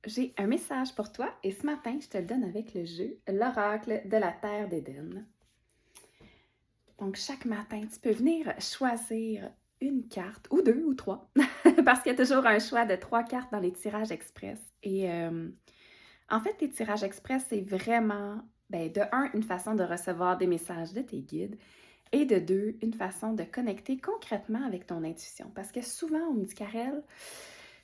J'ai un message pour toi et ce matin, je te le donne avec le jeu L'Oracle de la Terre d'Éden. Donc, chaque matin, tu peux venir choisir une carte, ou deux, ou trois, parce qu'il y a toujours un choix de 3 cartes dans les tirages express. En fait, les tirages express, c'est vraiment, de un, une façon de recevoir des messages de tes guides et de deux, une façon de connecter concrètement avec ton intuition. Parce que souvent, on me dit, Karel,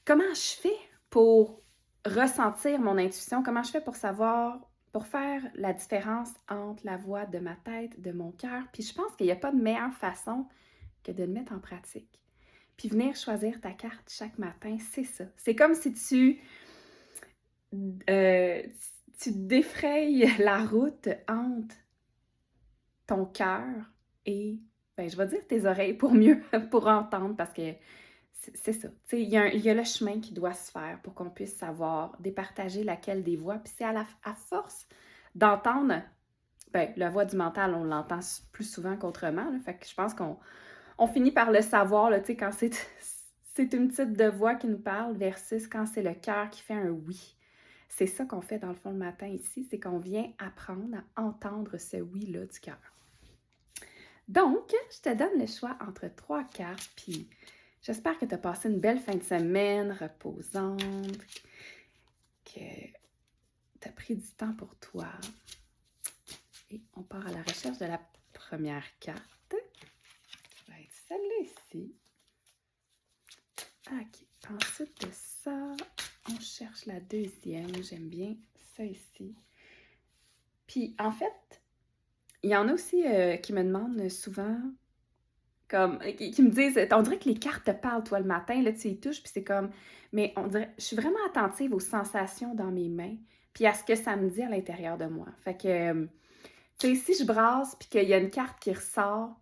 comment je fais pour ressentir mon intuition? Comment je fais pour savoir, pour faire la différence entre la voix de ma tête, de mon cœur? Puis je pense qu'il n'y a pas de meilleure façon que de le mettre en pratique. Puis venir choisir ta carte chaque matin, c'est ça. C'est comme si euh, tu défrayes la route entre ton cœur et, je vais dire tes oreilles pour mieux, pour entendre, parce que c'est ça. Tu sais, il y a le chemin qui doit se faire pour qu'on puisse savoir départager laquelle des voix. Puis c'est à force d'entendre, la voix du mental, on l'entend plus souvent qu'autrement. Là. Fait que je pense qu'on finit par le savoir, là, tu sais, quand c'est une petite de voix qui nous parle versus quand c'est le cœur qui fait un oui. C'est ça qu'on fait dans le fond le matin ici, c'est qu'on vient apprendre à entendre ce oui-là du cœur. Donc, je te donne le choix entre 3 cartes, puis j'espère que tu as passé une belle fin de semaine reposante, que tu as pris du temps pour toi. Et on part à la recherche de la première carte. Ça va être celle-là ici. OK. Ensuite de ça, on cherche la deuxième. J'aime bien ça ici. Puis, en fait, il y en a aussi qui me demandent souvent, comme, qui me disent, on dirait que les cartes te parlent, toi, le matin, là, tu y touches, puis c'est comme, mais on dirait, je suis vraiment attentive aux sensations dans mes mains, puis à ce que ça me dit à l'intérieur de moi. Fait que, tu sais, si je brasse, puis qu'il y a une carte qui ressort,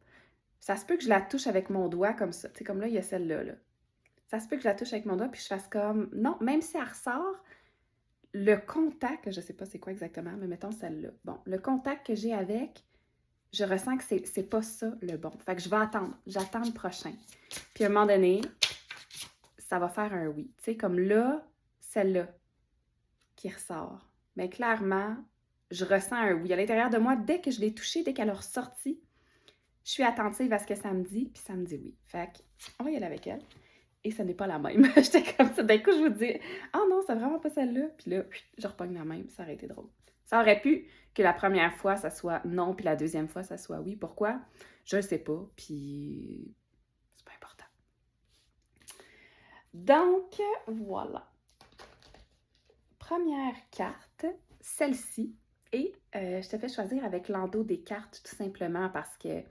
ça se peut que je la touche avec mon doigt, comme ça. Tu sais, comme là, il y a celle-là, là. Ça se peut que je la touche avec mon doigt, puis je fasse comme, non, même si elle ressort, le contact, je sais pas c'est quoi exactement, mais mettons celle-là. Bon, le contact que j'ai avec, je ressens que c'est pas ça le bon. Fait que je vais attendre. J'attends le prochain. Puis à un moment donné, ça va faire un oui. Tu sais, comme là, celle-là qui ressort. Mais clairement, je ressens un oui. À l'intérieur de moi, dès que je l'ai touchée, dès qu'elle a ressorti, je suis attentive à ce que ça me dit, puis ça me dit oui. Fait que, on va y aller avec elle. Et ce n'est pas la même. J'étais comme ça. D'un coup, je vous dis, ah non, c'est vraiment pas celle-là. Puis là, je repogne la même. Ça aurait été drôle. Ça aurait pu que la première fois, ça soit non, puis la deuxième fois, ça soit oui. Pourquoi? Je ne sais pas, puis c'est pas important. Donc, voilà. Première carte, celle-ci. Et je te fais choisir avec l'endos des cartes, tout simplement, parce que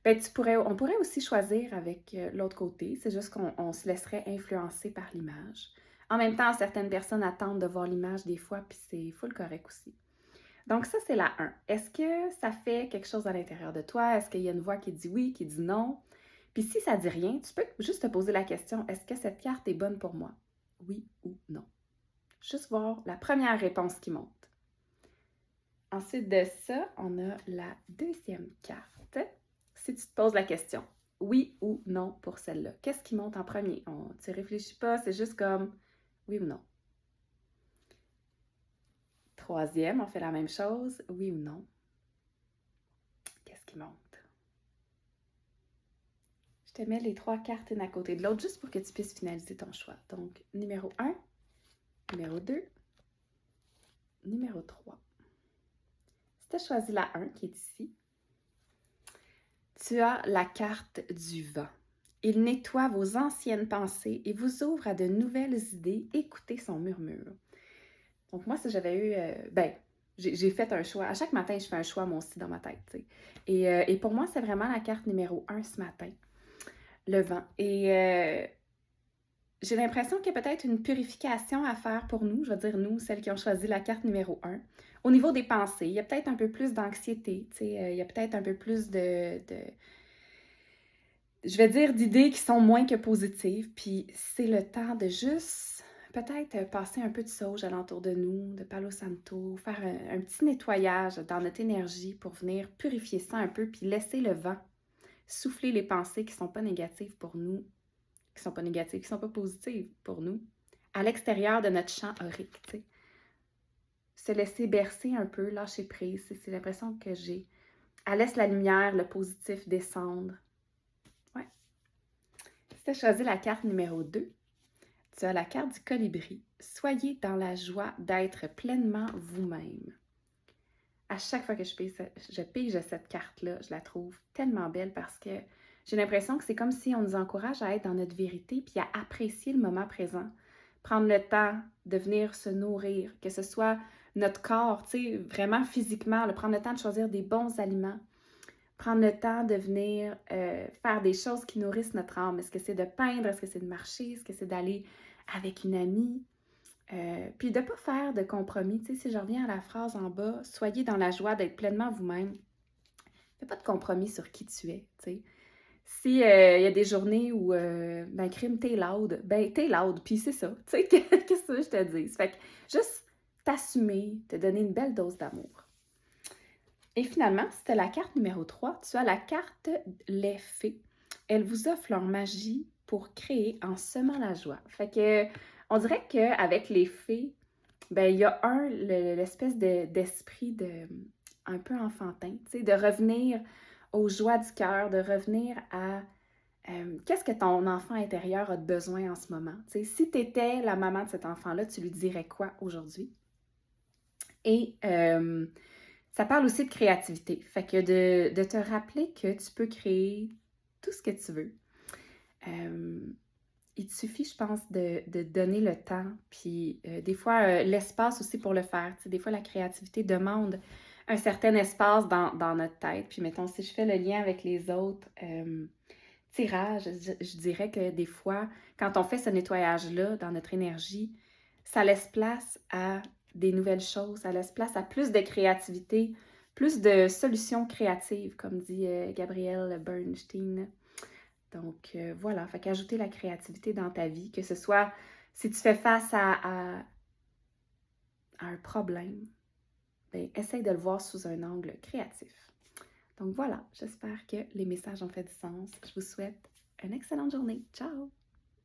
on pourrait aussi choisir avec l'autre côté. C'est juste qu'on se laisserait influencer par l'image. En même temps, certaines personnes attendent de voir l'image des fois, puis c'est full correct aussi. Donc ça, c'est la 1. Est-ce que ça fait quelque chose à l'intérieur de toi? Est-ce qu'il y a une voix qui dit oui, qui dit non? Puis si ça dit rien, tu peux juste te poser la question, est-ce que cette carte est bonne pour moi? Oui ou non? Juste voir la première réponse qui monte. Ensuite de ça, on a la deuxième carte. Si tu te poses la question, oui ou non pour celle-là, qu'est-ce qui monte en premier? Tu ne réfléchis pas, c'est juste comme oui ou non. Troisième, on fait la même chose, oui ou non. Qu'est-ce qui monte? Je te mets les 3 cartes une à côté de l'autre juste pour que tu puisses finaliser ton choix. Donc, numéro 1, numéro 2, numéro 3. Si tu as choisi la 1 qui est ici, tu as la carte du vent. Il nettoie vos anciennes pensées et vous ouvre à de nouvelles idées. Écoutez son murmure. Donc moi, si j'avais eu... j'ai fait un choix. À chaque matin, je fais un choix, moi aussi, dans ma tête. Et pour moi, c'est vraiment la carte numéro 1 ce matin, le vent. Et j'ai l'impression qu'il y a peut-être une purification à faire pour nous, je vais dire nous, celles qui ont choisi la carte numéro 1. Au niveau des pensées, il y a peut-être un peu plus d'anxiété, il y a peut-être un peu plus je vais dire d'idées qui sont moins que positives, puis c'est le temps de juste peut-être passer un peu de sauge alentour de nous, de Palo Santo, faire un petit nettoyage dans notre énergie pour venir purifier ça un peu, puis laisser le vent souffler les pensées qui ne sont pas négatives pour nous, qui ne sont pas négatives, qui ne sont pas positives pour nous, à l'extérieur de notre champ aurique, tu sais. Se laisser bercer un peu, lâcher prise, c'est l'impression que j'ai. Elle laisse la lumière, le positif descendre. Ouais. Si tu as choisi la carte numéro 2, tu as la carte du colibri. Soyez dans la joie d'être pleinement vous-même. À chaque fois que je pige cette carte-là, je la trouve tellement belle parce que j'ai l'impression que c'est comme si on nous encourage à être dans notre vérité puis à apprécier le moment présent. Prendre le temps de venir se nourrir, que ce soit notre corps, tu sais, vraiment physiquement, prendre le temps de choisir des bons aliments, prendre le temps de venir faire des choses qui nourrissent notre âme. Est-ce que c'est de peindre? Est-ce que c'est de marcher? Est-ce que c'est d'aller avec une amie? Puis de ne pas faire de compromis. Tu sais, si je reviens à la phrase en bas, soyez dans la joie d'être pleinement vous-même. Fais pas de compromis sur qui tu es, tu sais. Si y a des journées où, ben, crime, t'es loud, ben, t'es loud, puis c'est ça. Tu sais, qu'est-ce que je te dis? Fait que juste t'assumer, te donner une belle dose d'amour. Et finalement, c'était la carte numéro 3. Tu as la carte Les Fées. Elles vous offrent leur magie pour créer en semant la joie. Fait que, on dirait qu'avec les fées, ben, il y a l'espèce d'esprit un peu enfantin, tu sais, de revenir aux joies du cœur, de revenir à qu'est-ce que ton enfant intérieur a besoin en ce moment. Tu sais, si tu étais la maman de cet enfant-là, tu lui dirais quoi aujourd'hui? Et ça parle aussi de créativité. Fait que de te rappeler que tu peux créer tout ce que tu veux. Il te suffit, je pense, de donner le temps, puis des fois, l'espace aussi pour le faire. Tu sais, des fois, la créativité demande un certain espace dans notre tête. Puis, mettons, si je fais le lien avec les autres tirages, je dirais que des fois, quand on fait ce nettoyage-là dans notre énergie, ça laisse place à des nouvelles choses, ça laisse place à plus de créativité, plus de solutions créatives, comme dit Gabrielle Bernstein. Donc, voilà, fait qu'ajouter la créativité dans ta vie, que ce soit si tu fais face à un problème, ben, essaye de le voir sous un angle créatif. Donc voilà, j'espère que les messages ont fait du sens. Je vous souhaite une excellente journée. Ciao!